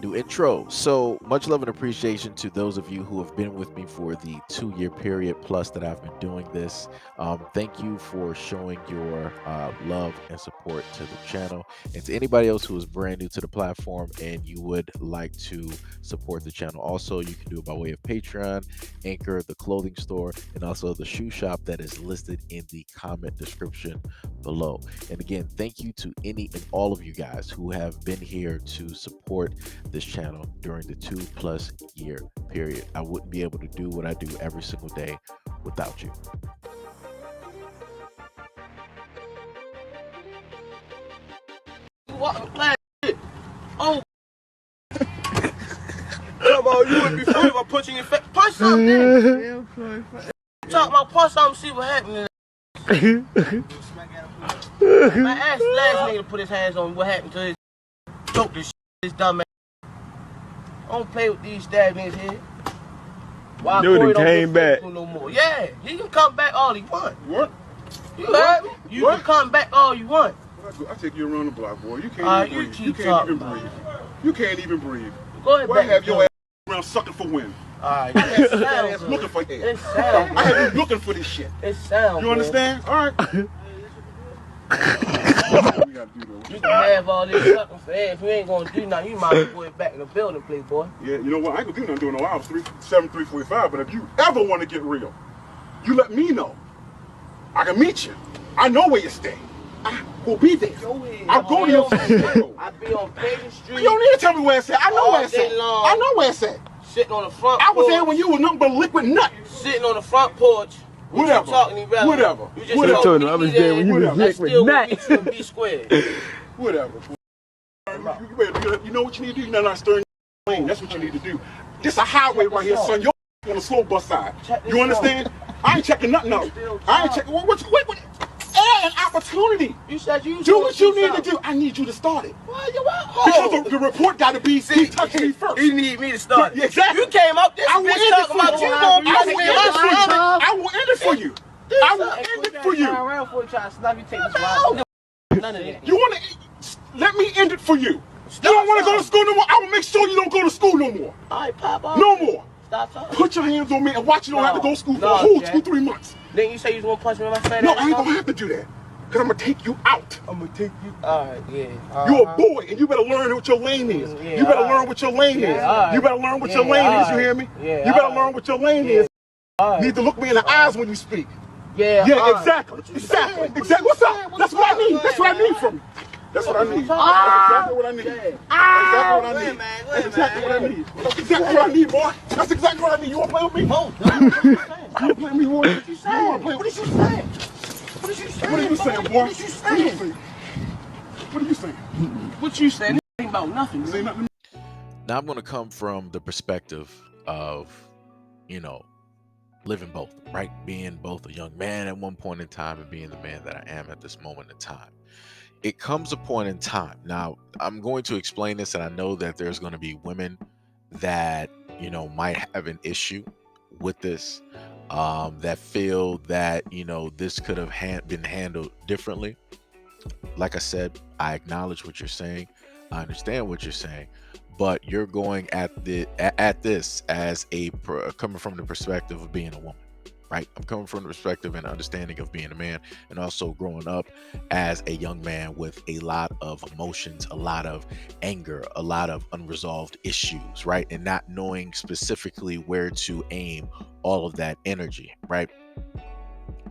New intro. So much love and appreciation to those of you who have been with me for the 2 year period plus that I've been doing this. Thank you for showing your love and support to the channel. And to anybody else who is brand new to the platform and you would like to support the channel, also you can do it by way of Patreon, Anchor, the clothing store, and also the shoe shop that is listed in the comment description below. And again, thank you to any and all of you guys who have been here to support this channel during the 2+ year period. I wouldn't be able to do what I do every single day without you. What? Oh, come on, you wouldn't be free if I put you in your face. Punch something. Talk about punch something, see what happens. I asked last nigga to put his hands on me. What happened to his choke this shit, this dumb ass. I don't play with these stab niggas here. Why Dude, Corey came back. No more. Yeah, he can come back all he want. What? You heard me? You can come back all you want. I take you around the block, boy. You can't even breathe. You can't even breathe. You can't even breathe. Go ahead, Why have your ass around sucking for wind? Alright, it sounds Ass looking for air. It sounds I have you looking for this shit. It sounds You understand? All right. We gotta do though. You can have all this sucking for air. If you ain't gonna do nothing, you might as well go back in the building, playboy. Yeah, you know what? I ain't gonna do nothing doing no hours 3-7-3-45. But if you ever want to get real, you let me know. I can meet you. I know where you stay. I will be there. I'll go to your I be on Payton Street. You don't need to tell me where it's at. I know where it's at. Long. I know where it's at. Sitting on the front I was porch. there when you was nothing but a liquid nut. Sitting on the front porch. Whatever. Talking irrelevant. Whatever. You just Whatever. told me I was there when you was liquid nut. Still be squared. Whatever. You know what you need to do? You're not stirring your lane. That's what you need to do. This a highway right here, son. You're on the slow bus side. You understand? I ain't checking nothing out. I ain't checking. Wait. An opportunity. You said you do what you need to do. I need you to start it. Why you out? Because the report got to be he touched me first. You need me to start it. Exactly. You came up this bitch talking about you gonna I will end it for you. I will end it for you. Around for trying to snap you, take this none of that. You want to let me end it for you? You don't want to go to school no more? I will make sure you don't go to school no more. All right, Papa. No more. Stop talking. Put your hands on me and watch you don't have to go to school for a whole 2-3 months. Then you say you was gonna punch me in my face? No, I ain't gonna have to do that. Because I'm gonna take you out. I'm gonna take you. Alright, yeah. You're a boy and you better learn what your lane is. You better learn what your lane is. You better learn what your lane is, you hear me? You better learn what your lane is. You need to look me in the eyes when you speak. Yeah, exactly. Exactly. What's up? That's what I need. That's what I need from you. That's what I need. That's exactly what I need. That's exactly what I need. That's exactly what I need, boy. That's exactly what I need. You wanna play with me? You wanna play with me, boy? What you saying? What is you saying? What are you saying? What are you saying, boy? What are you saying? What are you saying? What you saying? This ain't about nothing. This ain't nothing. Now I'm going to come from the perspective of, living both, right? Being both a young man at one point in time and being the man that I am at this moment in time. It comes a point in time. Now, I'm going to explain this, and I know that there's going to be women that, might have an issue with this, that feel that, this could have been handled differently. Like I said, I acknowledge what you're saying. I understand what you're saying, but you're going at this as coming from the perspective of being a woman, right? I'm coming from the perspective and understanding of being a man, and also growing up as a young man with a lot of emotions, a lot of anger, a lot of unresolved issues, right? And not knowing specifically where to aim all of that energy, right?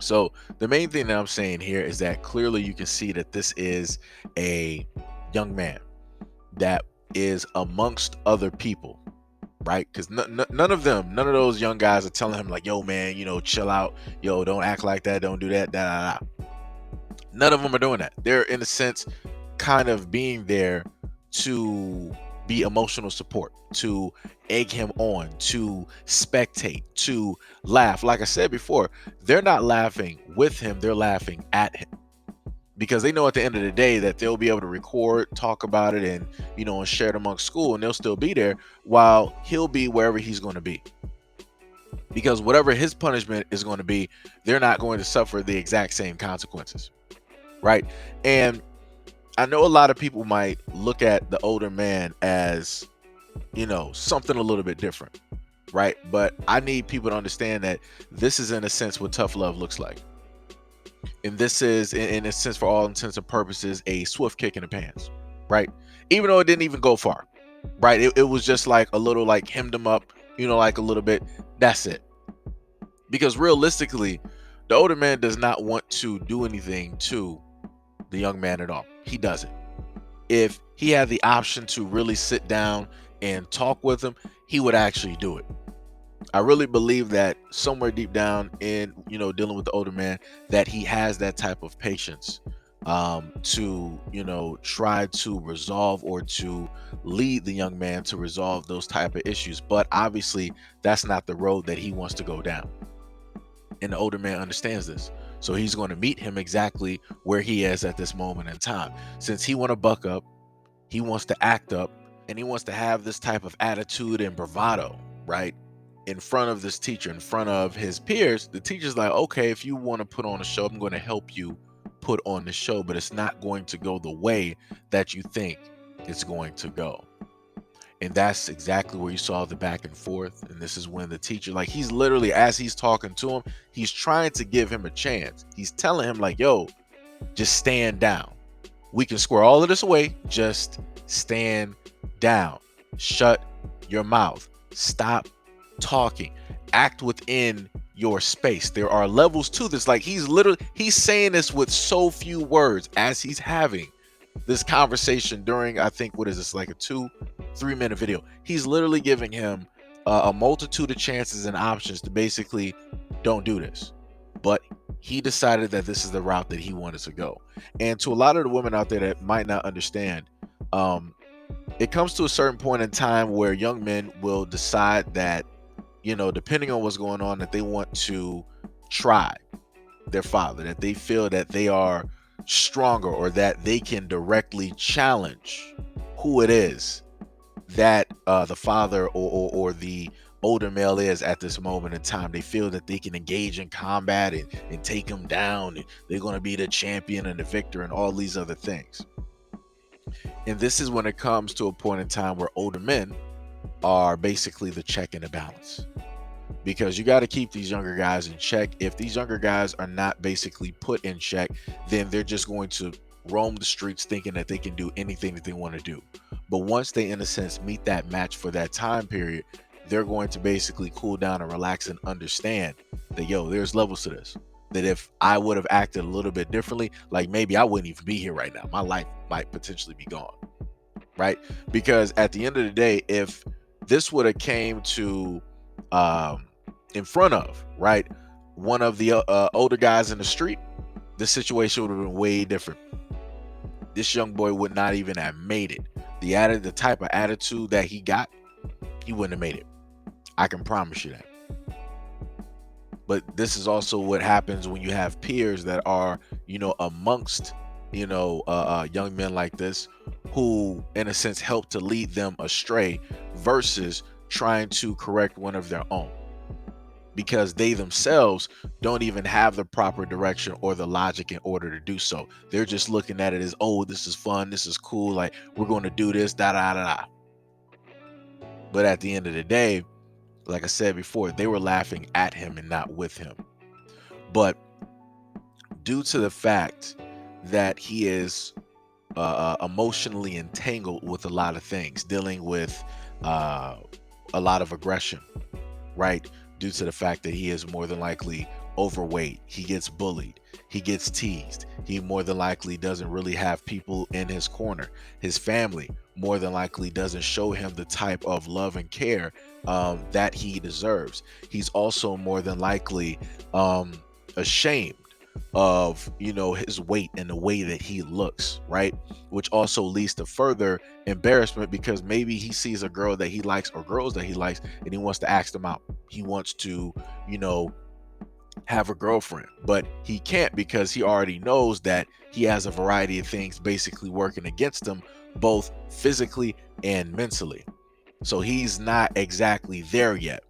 So the main thing that I'm saying here is that clearly you can see that this is a young man that is amongst other people, right? Because none of those young guys are telling him like, yo man, chill out, yo, don't act like that, don't do that, None of them are doing that. They're in a sense kind of being there to be emotional support, to egg him on, to spectate, to laugh. Like I said before, they're not laughing with him, they're laughing at him, because they know at the end of the day that they'll be able to record, talk about it, and and share it amongst school, and they'll still be there while he'll be wherever he's going to be. Because whatever his punishment is going to be, they're not going to suffer the exact same consequences, right? And I know a lot of people might look at the older man as something a little bit different, right? But I need people to understand that this is, in a sense, what tough love looks like. And this is, in a sense, for all intents and purposes, a swift kick in the pants, right? Even though it didn't even go far, right? It was just like a little, like, hemmed him up, like a little bit. That's it. Because realistically, the older man does not want to do anything to the young man at all. He doesn't. If he had the option to really sit down and talk with him, he would actually do it. I really believe that somewhere deep down in, dealing with the older man, that he has that type of patience to, try to resolve or to lead the young man to resolve those type of issues. But obviously, that's not the road that he wants to go down. And the older man understands this. So he's going to meet him exactly where he is at this moment in time. Since he want to buck up, he wants to act up, and he wants to have this type of attitude and bravado, right? In front of this teacher, in front of his peers, the teacher's like, okay, if you want to put on a show, I'm going to help you put on the show, but it's not going to go the way that you think it's going to go. And that's exactly where you saw the back and forth. And this is when the teacher, like, he's literally, as he's talking to him, he's trying to give him a chance. He's telling him, like, yo, just stand down. We can square all of this away. Just stand down. Shut your mouth. Stop talking. Act within your space. There are levels to this. Like, he's saying this with so few words as he's having this conversation during, I think, what is this, like a 2-3 minute video. He's literally giving him a multitude of chances and options to basically don't do this. But he decided that this is the route that he wanted to go. And to a lot of the women out there that might not understand, it comes to a certain point in time where young men will decide that, depending on what's going on, that they want to try their father, that they feel that they are stronger, or that they can directly challenge who it is that the father or the older male is at this moment in time. They feel that they can engage in combat and take him down, and they're going to be the champion and the victor and all these other things. And this is when it comes to a point in time where older men are basically the check and the balance, because you got to keep these younger guys in check. If these younger guys are not basically put in check, then they're just going to roam the streets thinking that they can do anything that they want to do. But once they, in a sense, meet that match for that time period, they're going to basically cool down and relax and understand that, yo, there's levels to this. That if I would have acted a little bit differently, like, maybe I wouldn't even be here right now. My life might potentially be gone, right? Because at the end of the day, if this would have came to in front of, right, one of the older guys in the street, the situation would have been way different. This young boy would not even have made it. The type of attitude that he got, he wouldn't have made it. I can promise you that. But this is also what happens when you have peers that are, amongst, young men like this, who, in a sense, help to lead them astray versus trying to correct one of their own, because they themselves don't even have the proper direction or the logic in order to do so. They're just looking at it as, oh, this is fun, this is cool, like, we're going to do this, da da da da. But at the end of the day, like I said before, they were laughing at him and not with him. But due to the fact that he is emotionally entangled with a lot of things, dealing with a lot of aggression, right? Due to the fact that he is more than likely overweight, he gets bullied, he gets teased, he more than likely doesn't really have people in his corner. His family more than likely doesn't show him the type of love and care that he deserves. He's also more than likely ashamed of his weight and the way that he looks, right? Which also leads to further embarrassment, because maybe he sees a girl that he likes or girls that he likes and he wants to ask them out. He wants to have a girlfriend, but he can't, because he already knows that he has a variety of things basically working against him, both physically and mentally. So he's not exactly there yet.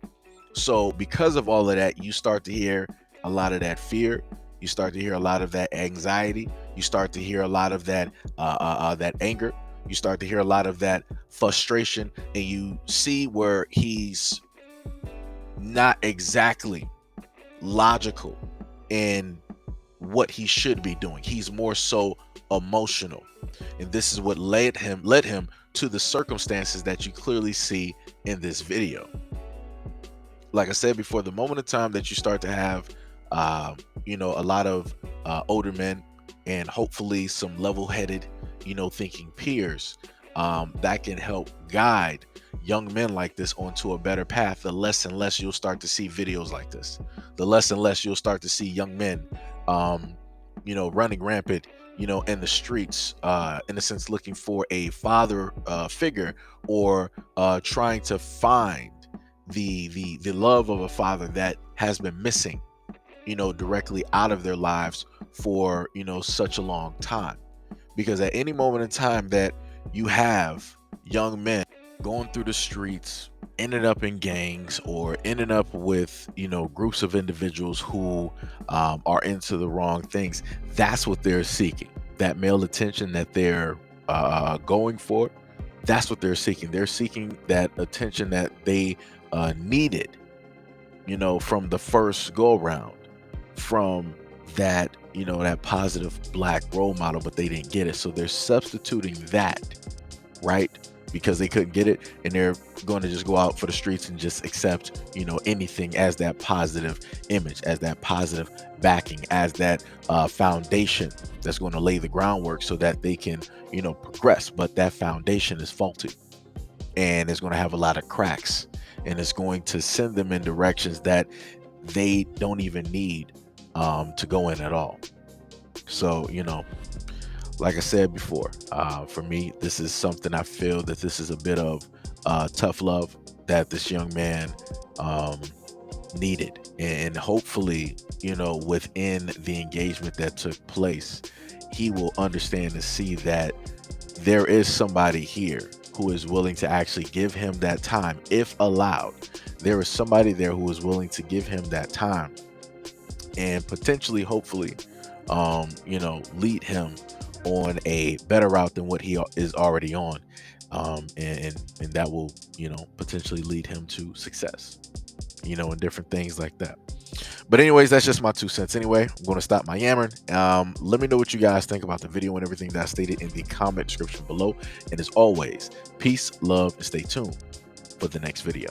So because of all of that, you start to hear a lot of that fear. You start to hear a lot of that anxiety. You start to hear a lot of that that anger. You start to hear a lot of that frustration, and you see where he's not exactly logical in what he should be doing. He's more so emotional, and this is what led him to the circumstances that you clearly see in this video. Like I said before, the moment of time that you start to have you know, a lot of older men, and hopefully some level-headed, you know, thinking peers, that can help guide young men like this onto a better path, the less and less you'll start to see videos like this. The less and less you'll start to see young men, you know, running rampant, you know, in the streets, in a sense, looking for a father figure, or trying to find the love of a father that has been missing, you know, directly out of their lives for, you know, such a long time. Because at any moment in time that you have young men going through the streets, ending up in gangs, or ending up with, you know, groups of individuals who are into the wrong things, that's what they're seeking. That male attention that they're going for, that's what they're seeking. They're seeking that attention that they needed, you know, from the first go around, from that, you know, that positive black role model, but they didn't get it. So they're substituting that, right? Because they couldn't get it, and they're going to just go out for the streets and just accept, you know, anything as that positive image, as that positive backing, as that foundation that's going to lay the groundwork so that they can, you know, progress. But that foundation is faulty, and it's going to have a lot of cracks, and it's going to send them in directions that they don't even need to go in at all. So, you know, like I said before, for me, this is something I feel that this is a bit of tough love that this young man needed. And hopefully, you know, within the engagement that took place, he will understand and see that there is somebody here who is willing to actually give him that time, if allowed. There is somebody there who is willing to give him that time, and potentially, hopefully, you know, lead him on a better route than what he is already on, and that will, you know, potentially lead him to success, you know, and different things like that. But anyways, that's just my 2 cents. Anyway, I'm going to stop my yammering. Let me know what you guys think about the video and everything that I stated in the comment description below. And as always, peace, love, and stay tuned for the next video.